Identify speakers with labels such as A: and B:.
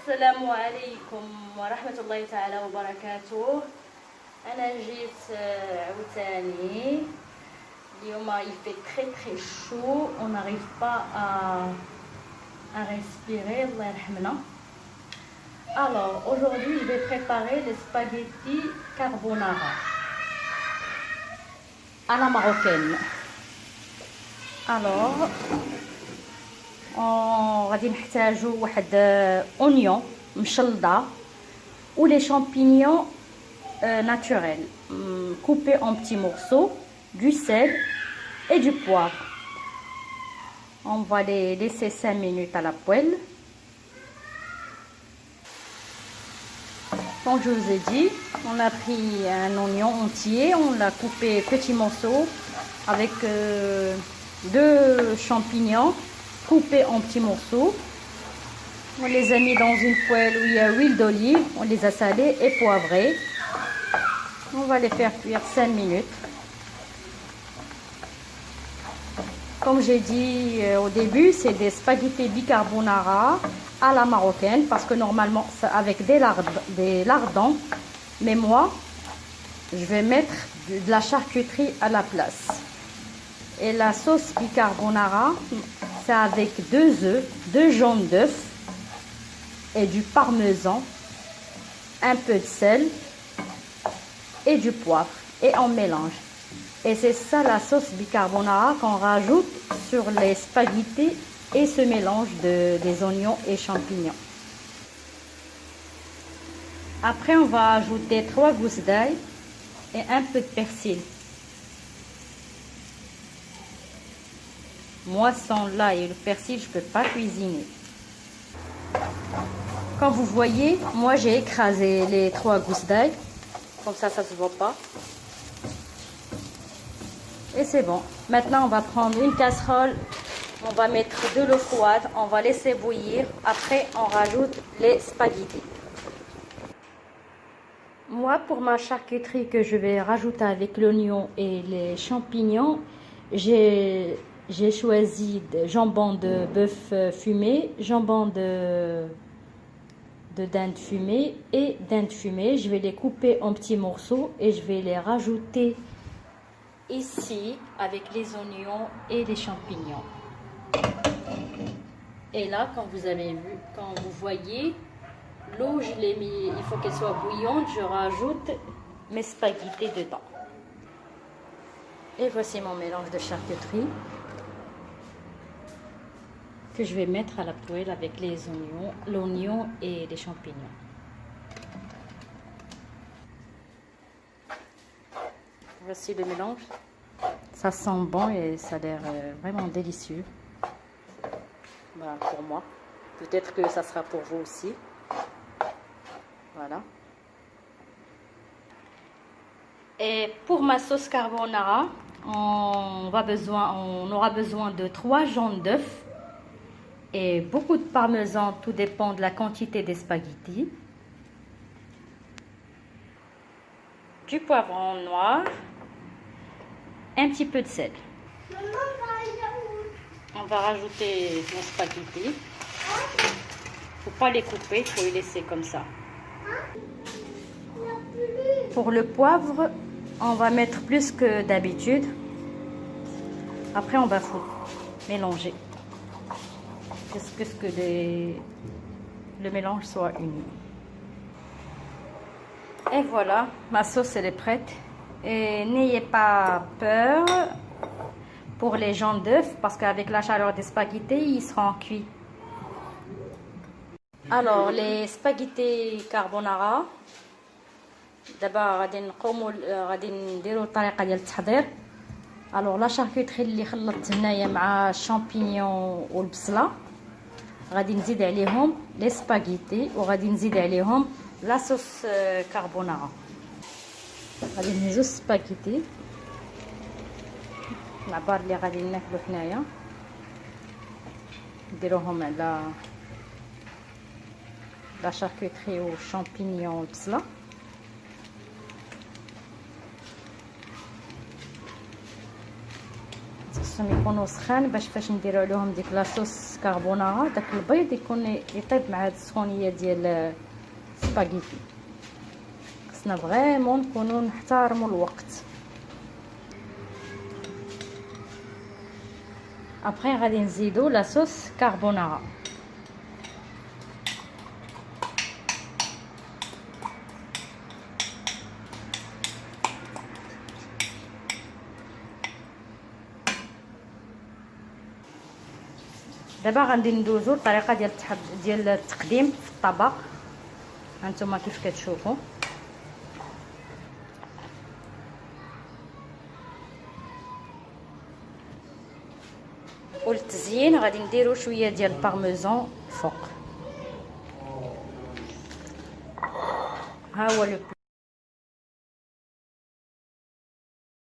A: السلام عليكم ورحمة الله تعالى وبركاته. أنا جيت عاوتاني اليوم. Il fait très chaud, on n'arrive pas à respirer, Allah yarhamna. Alors aujourd'hui je vais préparer les spaghettis carbonara à la marocaine. Alors غادي نحتاجو واحد اونيون مشلضه ou les champignons naturels coupés en petits morceaux, du sel et du poivre. On va les laisser 5 minutes à la poêle. Comme je vous ai dit, on a pris un oignon entier, on l'a coupé petits morceaux avec 2 champignons coupés en petits morceaux. On les a mis dans une poêle où il y a huile d'olive, on les a salés et poivrés. On va les faire cuire 5 minutes. Comme j'ai dit au début, c'est des spaghettis bicarbonara à la marocaine parce que normalement c'est avec des lardons. Mais moi, je vais mettre de la charcuterie à la place. Et la sauce bicarbonara, c'est avec 2 œufs, 2 jaunes d'œufs et du parmesan, un peu de sel et du poivre. Et on mélange. Et c'est ça la sauce bicarbonara qu'on rajoute sur les spaghettis et ce mélange des oignons et champignons. Après, on va ajouter 3 gousses d'ail et un peu de persil. Moi, sans l'ail et le persil, je ne peux pas cuisiner. Comme vous voyez, moi j'ai écrasé les 3 gousses d'ail. Comme ça, ça ne se voit pas. Et c'est bon. Maintenant, on va prendre une casserole. On va mettre de l'eau froide. On va laisser bouillir. Après, on rajoute les spaghettis. Moi, pour ma charcuterie que je vais rajouter avec l'oignon et les champignons, j'ai choisi jambon de bœuf fumé, jambon de dinde fumée et dinde fumée. Je vais les couper en petits morceaux et je vais les rajouter ici avec les oignons et les champignons. Et là, comme vous avez vu, quand vous voyez, l'eau, je l'ai mis, il faut qu'elle soit bouillante. Je rajoute mes spaghettis dedans. Et voici mon mélange de charcuterie que je vais mettre à la poêle avec les oignons, l'oignon et les champignons. Voici le mélange. Ça sent bon et ça a l'air vraiment délicieux. Voilà, pour moi. Peut-être que ça sera pour vous aussi. Voilà. Et pour ma sauce carbonara, on aura besoin de 3 jaunes d'œufs et beaucoup de parmesan, tout dépend de la quantité des spaghettis. Du poivron noir, un petit peu de sel. On va rajouter nos spaghettis. Il ne faut pas les couper, il faut les laisser comme ça. Pour le poivre, on va mettre plus que d'habitude. Après, on va mélanger. Jusqu'à ce que le mélange soit uni. Et voilà, ma sauce elle est prête. Et n'ayez pas peur pour les jaunes d'œufs parce qu'avec la chaleur des spaghettis, ils seront cuits. Alors, les spaghettis carbonara, دابا غادي نديرو الطريقه ديال التحضير. الوغ لا شاركوتري اللي خلطت هنايا مع الشامبينيون والبصله غادي نزيد عليهم لي سباغيتي وغادي نزيد عليهم لا صوص كاربونارا. غادي نهزو السباغيتي العبار اللي غادي ناكلو حنايا نديروهم على لا شاركوتري والشامبينيون والبصله. خصهم يكونوا سخان باش فاش نديروا عليهم ديك لاصوص كاربونارا داك البيض يكون يطيب مع هاد السخونيه ديال السباغيتي. خصنا فريمون نكونوا نحترموا الوقت. ابري غادي نزيدوا لاصوص كاربونارا. دابا غادي ندوزو الطريقه ديال التقديم في الطبق. هانتوما كيف كتشوفوا. والتزيين غادي نديرو شويه ديال البارميزان فوق. ها هو لو